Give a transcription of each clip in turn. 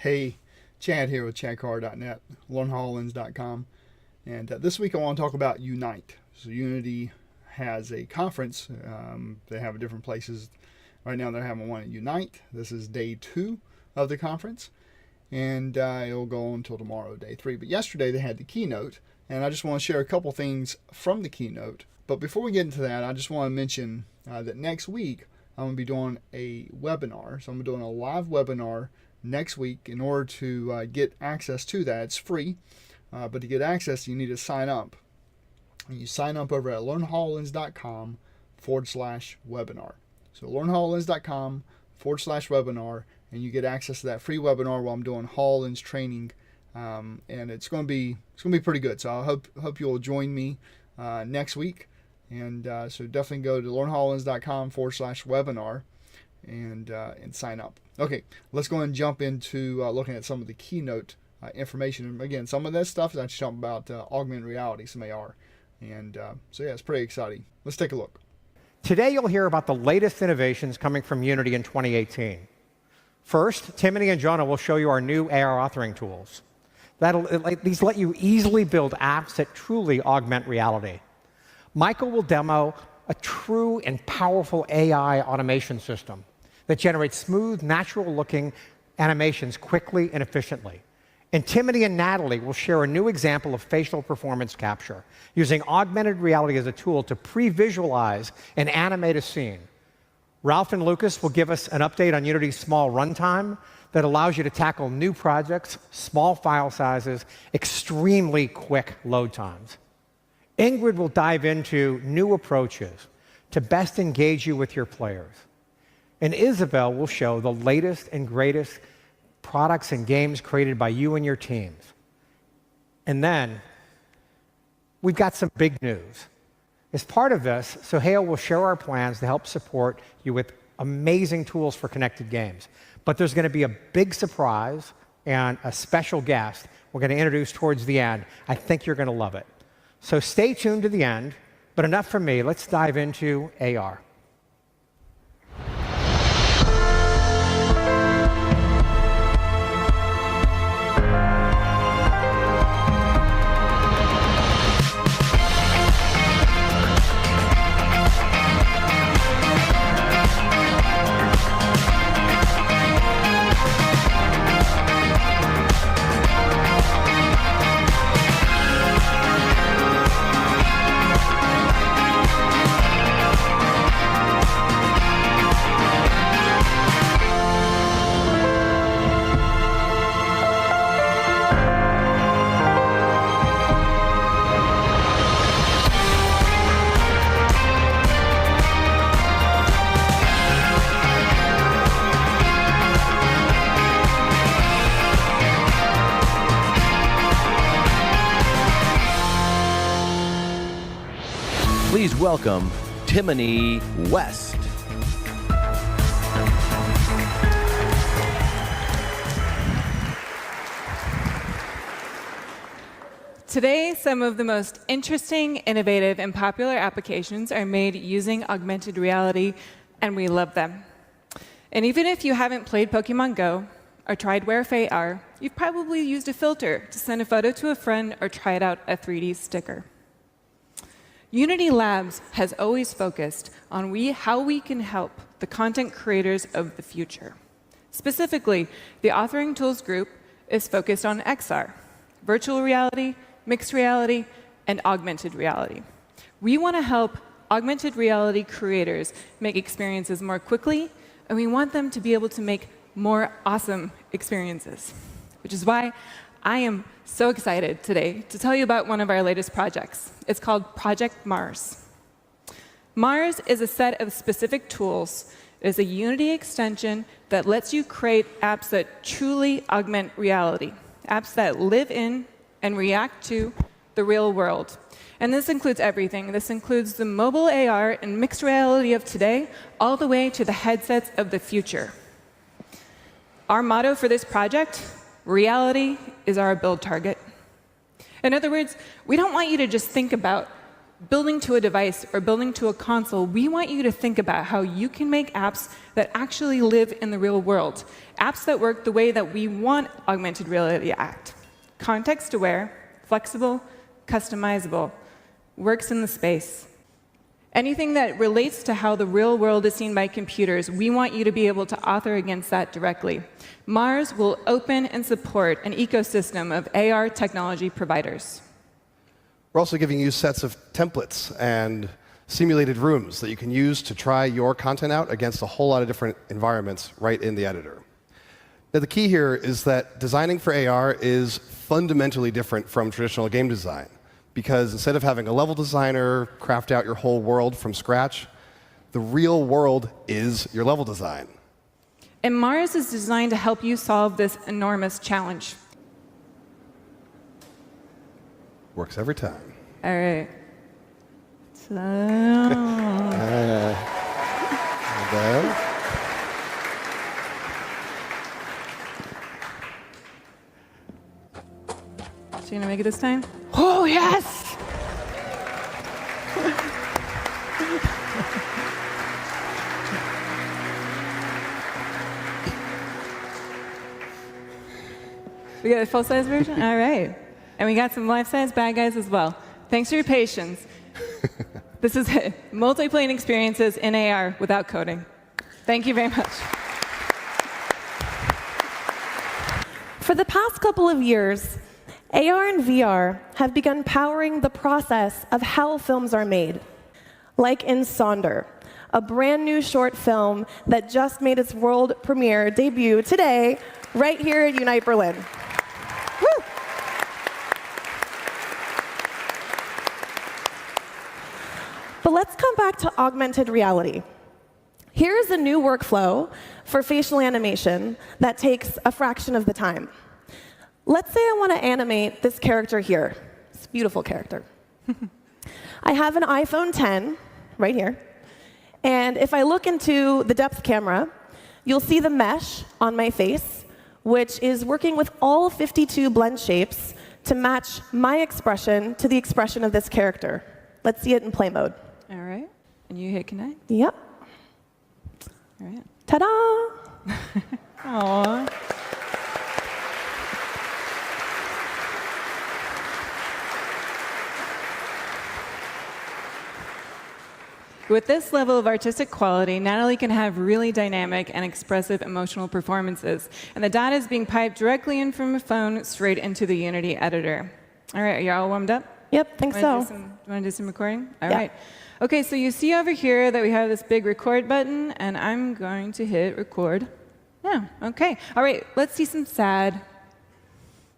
Hey, Chad here with chadcarr.net, learnhololens.com, and this week I want to talk about Unite. So Unity has a conference. They have different places. Right now they're having one at Unite. This is day 2 of the conference, and it'll go on until tomorrow, day 3. But yesterday they had the Keynote, and I just want to share a couple things from the Keynote. But before we get into that, I just want to mention that next week I'm going to be doing a webinar. So I'm doing a live webinar next week. In order to get access to that, it's free, but to get access you need to sign up. And you sign up over at learnhololens.com/webinar. So learnhololens.com/webinar, and you get access to that free webinar while I'm doing HoloLens training, and it's going to be pretty good. So I hope you'll join me next week, and so definitely go to learnhololens.com/webinar and sign up. Okay, let's go and jump into looking at some of the Keynote information. And again, some of this stuff is actually talking about augmented reality, some AR. And so yeah, it's pretty exciting. Let's take a look. Today you'll hear about the latest innovations coming from Unity in 2018. First, Timothy and Jonah will show you our new AR authoring tools. These let you easily build apps that truly augment reality. Michael will demo a true and powerful AI automation system that generates smooth, natural-looking animations quickly and efficiently. And Timothy and Natalie will share a new example of facial performance capture, using augmented reality as a tool to pre-visualize and animate a scene. Ralph and Lucas will give us an update on Unity's small runtime that allows you to tackle new projects, small file sizes, extremely quick load times. Ingrid will dive into new approaches to best engage you with your players. And Isabel will show the latest and greatest products and games created by you and your teams. And then we've got some big news. As part of this, Sohail will share our plans to help support you with amazing tools for connected games. But there's going to be a big surprise and a special guest we're going to introduce towards the end. I think you're going to love it. So stay tuned to the end, but enough from me. Let's dive into AR. Please welcome Timothy West. Today, some of the most interesting, innovative, and popular applications are made using augmented reality, and we love them. And even if you haven't played Pokemon Go or tried Wear AR, you've probably used a filter to send a photo to a friend or tried out a 3D sticker. Unity Labs has always focused on how we can help the content creators of the future. Specifically, the Authoring Tools group is focused on XR, virtual reality, mixed reality, and augmented reality. We want to help augmented reality creators make experiences more quickly, and we want them to be able to make more awesome experiences, which is why I am so excited today to tell you about one of our latest projects. It's called Project Mars. Mars is a set of specific tools. It is a Unity extension that lets you create apps that truly augment reality, apps that live in and react to the real world. And this includes everything. This includes the mobile AR and mixed reality of today, all the way to the headsets of the future. Our motto for this project: reality is our build target. In other words, we don't want you to just think about building to a device or building to a console, we want you to think about how you can make apps that actually live in the real world, apps that work the way that we want augmented reality to act. Context-aware, flexible, customizable, works in the space. Anything that relates to how the real world is seen by computers, we want you to be able to author against that directly. Mars will open and support an ecosystem of AR technology providers. We're also giving you sets of templates and simulated rooms that you can use to try your content out against a whole lot of different environments right in the editor. Now, the key here is that designing for AR is fundamentally different from traditional game design, because instead of having a level designer craft out your whole world from scratch, the real world is your level design. And Mars is designed to help you solve this enormous challenge. Works every time. All right. So... So you gonna make it this time? Oh, yes! We got a full-size version? All right. And we got some life-size bad guys as well. Thanks for your patience. This is it. Multiplane experiences in AR without coding. Thank you very much. For the past couple of years, AR and VR have begun powering the process of how films are made. Like in Sonder, a brand new short film that just made its world premiere debut today, right here at Unite Berlin. Woo! But let's come back to augmented reality. Here is a new workflow for facial animation that takes a fraction of the time. Let's say I want to animate this character here. This beautiful character. I have an iPhone 10 right here. And if I look into the depth camera, you'll see the mesh on my face, which is working with all 52 blend shapes to match my expression to the expression of this character. Let's see it in play mode. All right. And you hit connect? Yep. All right. Ta-da! Aww. With this level of artistic quality, Natalie can have really dynamic and expressive emotional performances. And the data is being piped directly in from a phone straight into the Unity editor. All right, are you all warmed up? Yep, think so. Do you want to do some recording? All right. OK, so you see over here that we have this big record button, and I'm going to hit record now. OK. All right, let's see some sad.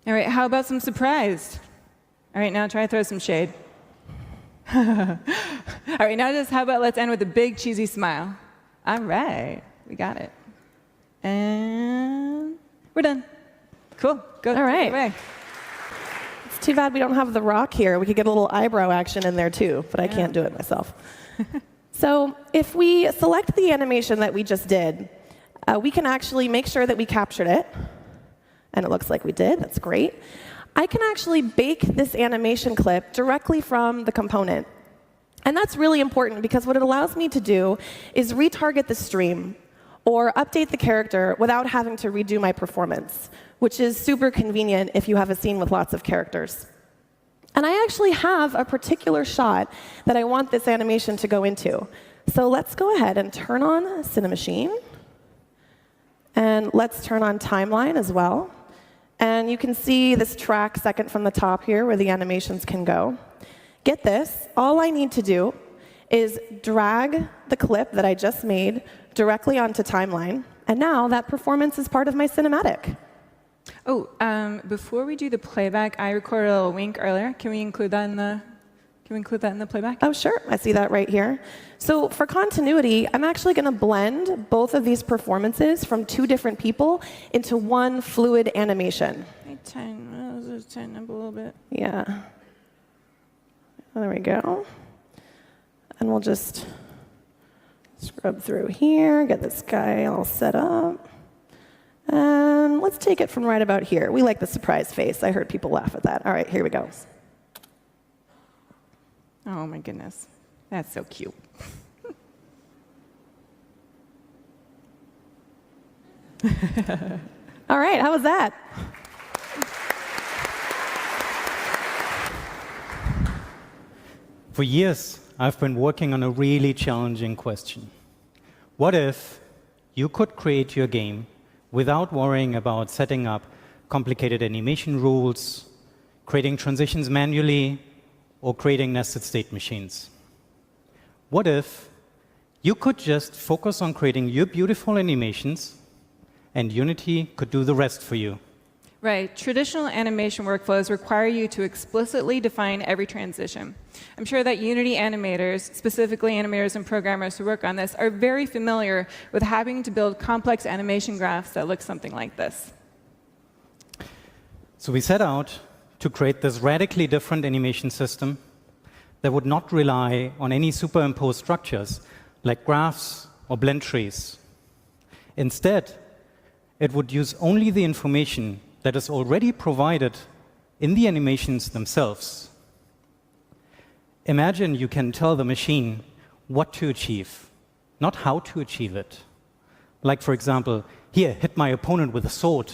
All right, how about some surprised? All right, now try to throw some shade. All right, now just how about let's end with a big cheesy smile. All right, we got it. And we're done. Cool, go. All right. Away. It's too bad we don't have the rock here. We could get a little eyebrow action in there too, but I can't do it myself. So if we select the animation that we just did, we can actually make sure that we captured it. And it looks like we did. That's great. I can actually bake this animation clip directly from the component. And that's really important, because what it allows me to do is retarget the stream or update the character without having to redo my performance, which is super convenient if you have a scene with lots of characters. And I actually have a particular shot that I want this animation to go into. So let's go ahead and turn on Cinemachine. And let's turn on Timeline as well. And you can see this track second from the top here where the animations can go. Get this, all I need to do is drag the clip that I just made directly onto Timeline. And now that performance is part of my cinematic. Oh, before we do the playback, I recorded a little wink earlier. Can we include that in the playback? Oh, sure. I see that right here. So for continuity, I'm actually going to blend both of these performances from two different people into one fluid animation. Just tighten up a little bit. Yeah. There we go. And we'll just scrub through here, get this guy all set up. And let's take it from right about here. We like the surprise face. I heard people laugh at that. All right, here we go. Oh, my goodness. That's so cute. All right, how was that? For years, I've been working on a really challenging question. What if you could create your game without worrying about setting up complicated animation rules, creating transitions manually, or creating nested state machines? What if you could just focus on creating your beautiful animations and Unity could do the rest for you? Right. Traditional animation workflows require you to explicitly define every transition. I'm sure that Unity animators, specifically animators and programmers who work on this, are very familiar with having to build complex animation graphs that look something like this. So we set out to create this radically different animation system that would not rely on any superimposed structures like graphs or blend trees. Instead, it would use only the information that is already provided in the animations themselves. Imagine you can tell the machine what to achieve, not how to achieve it. Like, for example, here, hit my opponent with a sword,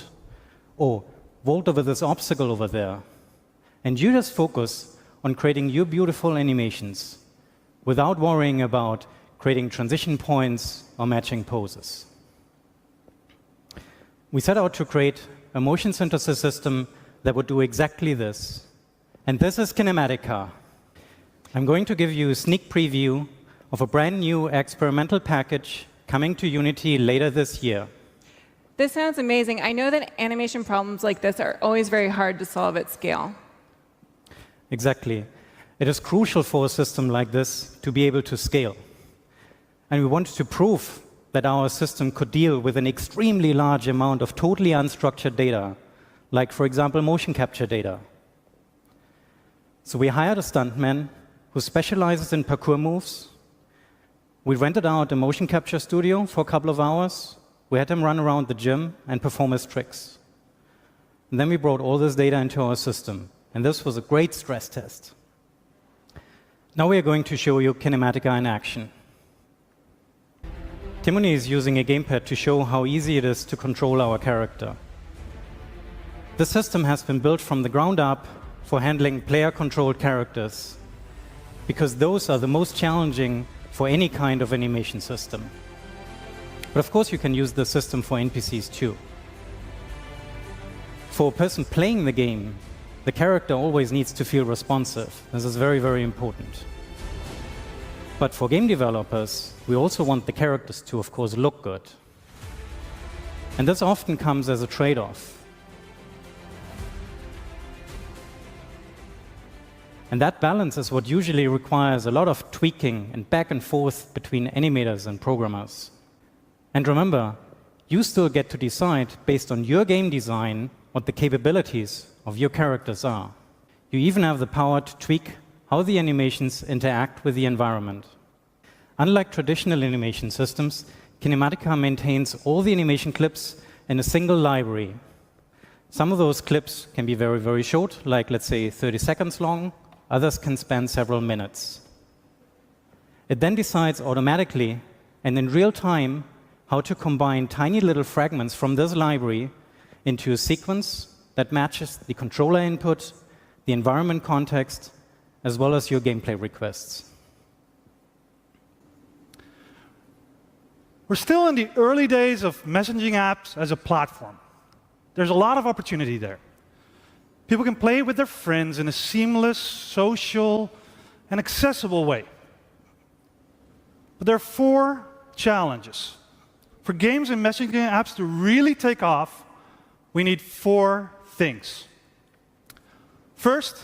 or vault over this obstacle over there. And you just focus on creating your beautiful animations without worrying about creating transition points or matching poses. We set out to create a motion synthesis system that would do exactly this. And this is Kinematica. I'm going to give you a sneak preview of a brand new experimental package coming to Unity later this year. This sounds amazing. I know that animation problems like this are always very hard to solve at scale. Exactly. It is crucial for a system like this to be able to scale. And we wanted to prove that our system could deal with an extremely large amount of totally unstructured data, like, for example, motion capture data. So we hired a stuntman who specializes in parkour moves. We rented out a motion capture studio for a couple of hours. We had him run around the gym and perform his tricks. And then we brought all this data into our system. And this was a great stress test. Now we are going to show you Kinematica in action. Timony is using a gamepad to show how easy it is to control our character. The system has been built from the ground up for handling player-controlled characters, because those are the most challenging for any kind of animation system. But of course, you can use the system for NPCs too. For a person playing the game, the character always needs to feel responsive. This is very, very important. But for game developers, we also want the characters to, of course, look good. And this often comes as a trade-off. And that balance is what usually requires a lot of tweaking and back and forth between animators and programmers. And remember, you still get to decide, based on your game design, what the capabilities of your characters are. You even have the power to tweak how the animations interact with the environment. Unlike traditional animation systems, Kinematica maintains all the animation clips in a single library. Some of those clips can be very, very short, like, let's say, 30 seconds long. Others can span several minutes. It then decides automatically and in real time how to combine tiny little fragments from this library into a sequence that matches the controller input, the environment context, as well as your gameplay requests. We're still in the early days of messaging apps as a platform. There's a lot of opportunity there. People can play with their friends in a seamless, social, and accessible way. But there are 4 challenges. For games and messaging apps to really take off, we need 4 things. First,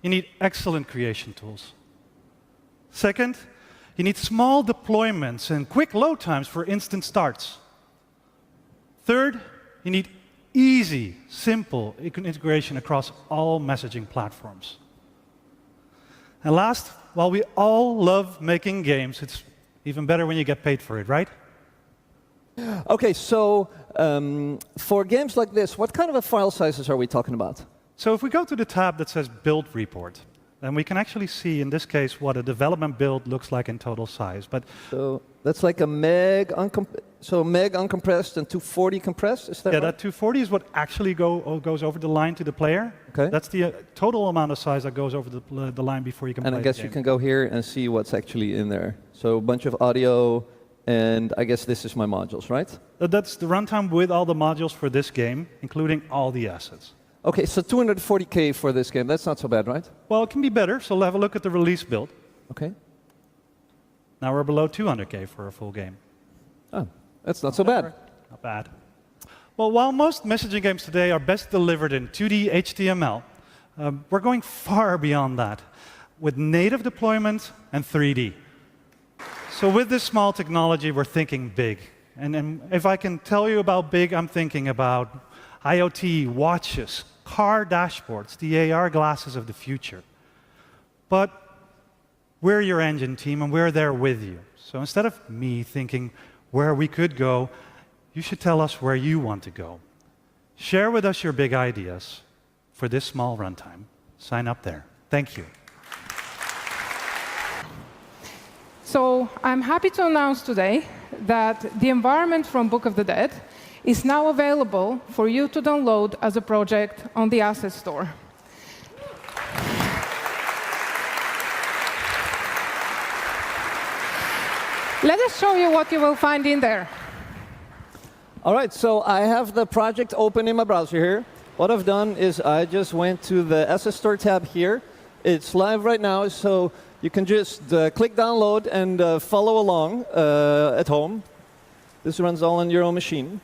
you need excellent creation tools. Second, you need small deployments and quick load times for instant starts. Third, you need easy, simple integration across all messaging platforms. And last, while we all love making games, it's even better when you get paid for it, right? OK, so for games like this, what kind of file sizes are we talking about? So if we go to the tab that says Build Report, then we can actually see, in this case, what a development build looks like in total size. But So that's like a meg uncompressed and 240 compressed, is that yeah, right? that 240 is what actually goes over the line to the player. Okay. That's the total amount of size that goes over the line before you can And play I guess the you game. can go here and see what's actually in there. So a bunch of audio, and I guess this is my modules, right? That's the runtime with all the modules for this game, including all the assets. Okay, so 240K for this game. That's not so bad, right? Well, it can be better, so we'll have a look at the release build. Okay. Now we're below 200K for a full game. Oh, that's not so bad. Not bad. Well, while most messaging games today are best delivered in 2D HTML, we're going far beyond that with native deployment and 3D. So with this small technology, we're thinking big. And if I can tell you about big, I'm thinking about IoT, watches, car dashboards, the AR glasses of the future. But we're your engine team, and we're there with you. So instead of me thinking where we could go, you should tell us where you want to go. Share with us your big ideas for this small runtime. Sign up there. Thank you. So I'm happy to announce today that the environment from Book of the Dead is now available for you to download as a project on the Asset Store. Let us show you what you will find in there. All right, so I have the project open in my browser here. What I've done is I just went to the Asset Store tab here. It's live right now, so you can just click download and follow along at home. This runs all on your own machine.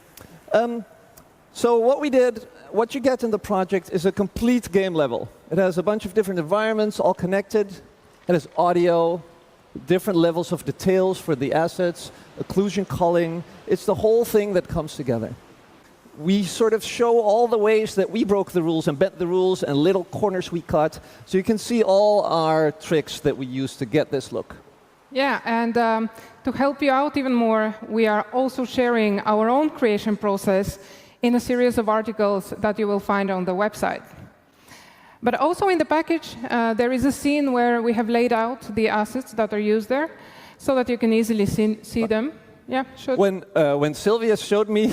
So what you get in the project is a complete game level. It has a bunch of different environments, all connected. It has audio, different levels of details for the assets, occlusion culling. It's the whole thing that comes together. We sort of show all the ways that we broke the rules and bent the rules and little corners we cut. So you can see all our tricks that we use to get this look. Yeah, and to help you out even more, we are also sharing our own creation process in a series of articles that you will find on the website. But also in the package, there is a scene where we have laid out the assets that are used there so that you can easily see them. Yeah, sure. When Sylvia showed me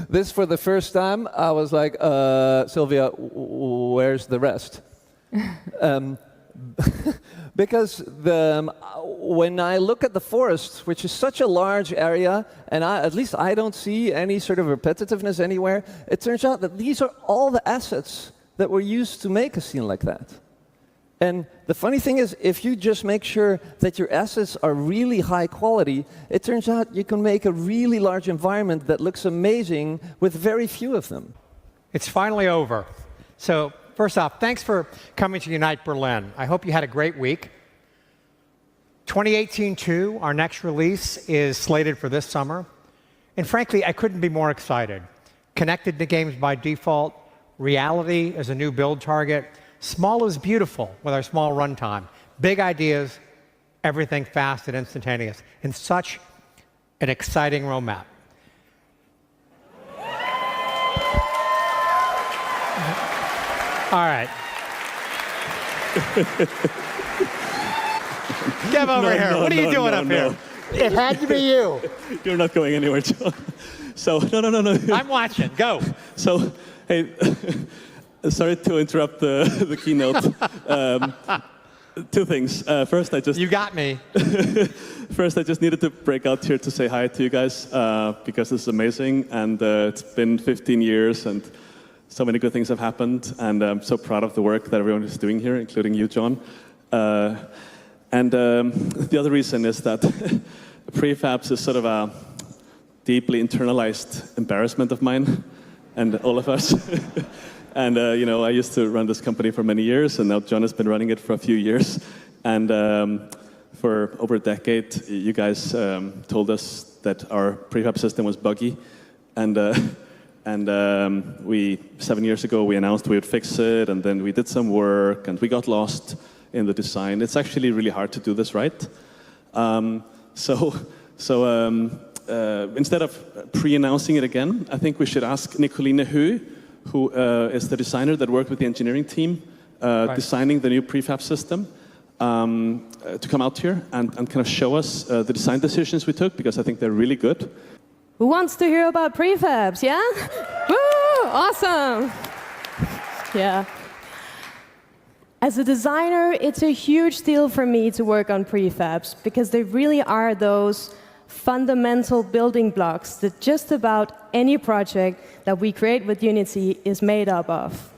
this for the first time, I was like, Sylvia, where's the rest? Because when I look at the forest, which is such a large area, and at least I don't see any sort of repetitiveness anywhere, it turns out that these are all the assets that were used to make a scene like that. And the funny thing is, if you just make sure that your assets are really high quality, it turns out you can make a really large environment that looks amazing with very few of them. It's finally over. So first off, thanks for coming to Unite Berlin. I hope you had a great week. 2018-2, our next release, is slated for this summer. And frankly, I couldn't be more excited. Connected to games by default, reality as a new build target. Small is beautiful with our small runtime. Big ideas, everything fast and instantaneous, and such an exciting roadmap. All right. Get over here. What are you doing up here? It had to be you. You're not going anywhere, John. So, no. I'm watching. Go. So, hey, sorry to interrupt the keynote. Two things. First, You got me. First, I just needed to break out here to say hi to you guys because this is amazing, and it's been 15 years, and so many good things have happened, and I'm so proud of the work that everyone is doing here, including you, John. And the other reason is that Prefabs is sort of a deeply internalized embarrassment of mine and all of us. And I used to run this company for many years, and now John has been running it for a few years. And for over a decade, you guys told us that our prefab system was buggy, and 7 years ago we announced we would fix it, and then we did some work, and we got lost in the design. It's actually really hard to do this right. Instead of pre-announcing it again, I think we should ask Nicoline who is the designer that worked with the engineering team designing the new prefab system, to come out here and kind of show us the design decisions we took, because I think they're really good. Who wants to hear about prefabs, yeah? Woo! Awesome! Yeah. As a designer, it's a huge deal for me to work on prefabs, because they really are those fundamental building blocks that just about any project that we create with Unity is made up of.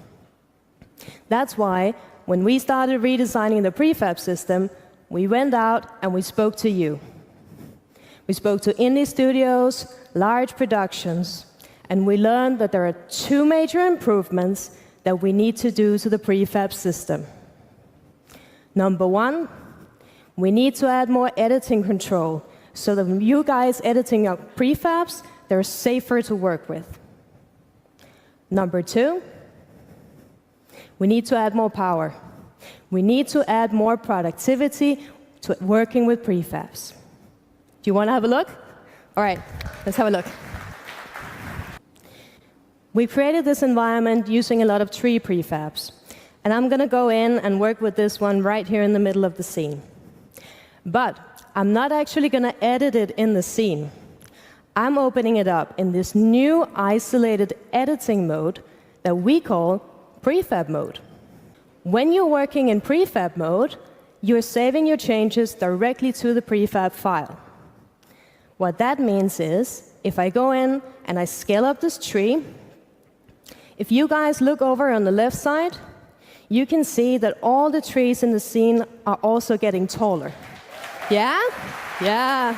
That's why, when we started redesigning the prefab system, we went out and we spoke to you. We spoke to indie studios, large productions, and we learned that there are two major improvements that we need to do to the prefab system. Number one, we need to add more editing control so that when you guys editing your prefabs, they're safer to work with. Number two, we need to add more power. We need to add more productivity to working with prefabs. Do you want to have a look? All right, let's have a look. We created this environment using a lot of tree prefabs. And I'm going to go in and work with this one right here in the middle of the scene. But I'm not actually going to edit it in the scene. I'm opening it up in this new isolated editing mode that we call Prefab mode. When you're working in Prefab mode, you're saving your changes directly to the Prefab file. What that means is, if I go in and I scale up this tree, if you guys look over on the left side, you can see that all the trees in the scene are also getting taller. Yeah? Yeah.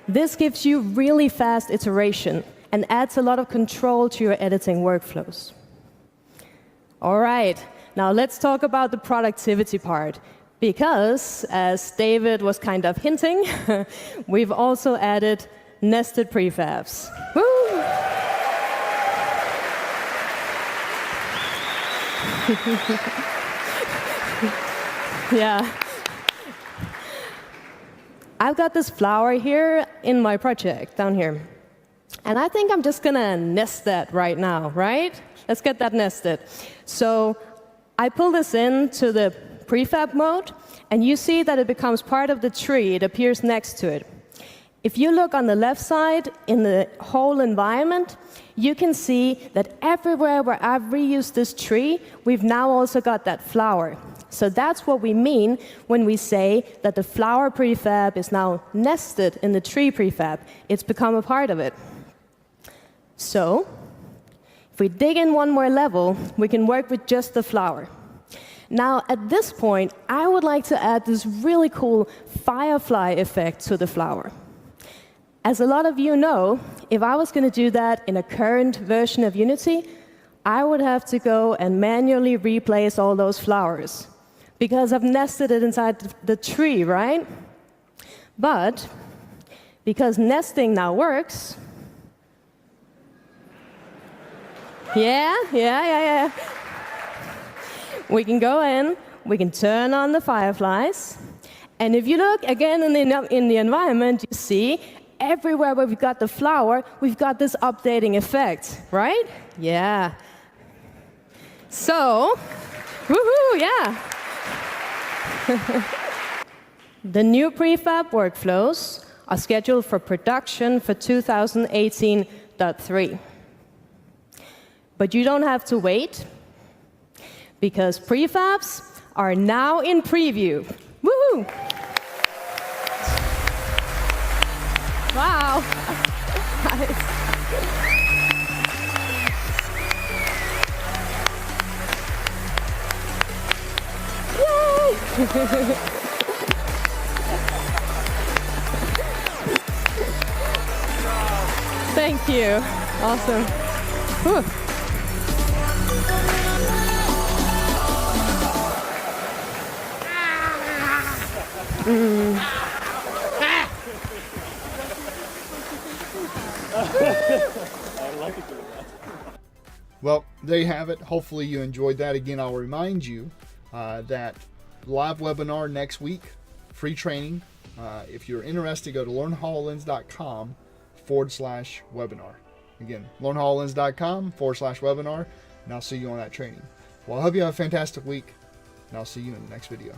This gives you really fast iteration and adds a lot of control to your editing workflows. All right, now let's talk about the productivity part. Because, as David was kind of hinting, we've also added nested prefabs. Woo! Yeah. I've got this flower here in my project down here. And I think I'm just going to nest that right now, right? Let's get that nested. So I pull this into the prefab mode, and you see that it becomes part of the tree. It appears next to it. If you look on the left side in the whole environment, you can see that everywhere where I've reused this tree, we've now also got that flower. So that's what we mean when we say that the flower prefab is now nested in the tree prefab. It's become a part of it. So if we dig in one more level, we can work with just the flower. Now, at this point, I would like to add this really cool firefly effect to the flower. As a lot of you know, if I was going to do that in a current version of Unity, I would have to go and manually replace all those flowers, because I've nested it inside the tree, right? But because nesting now works, yeah. We can go in, we can turn on the fireflies, and if you look again in the environment, you see everywhere where we've got the flower, we've got this updating effect, right? Yeah. So, woohoo, yeah. The new prefab workflows are scheduled for production for 2018.3. But you don't have to wait, because prefabs are now in preview. Woohoo! Wow. Yay! Thank you. Awesome. Whew. Well, there you have it. Hopefully you enjoyed that. Again, I'll remind you that live webinar next week, free training. If you're interested, go to learnhololens.com learnhololens.com/webinar. Again, learnhololens.com/webinar, and I'll see you on that training. Well, I hope you have a fantastic week, and I'll see you in the next video.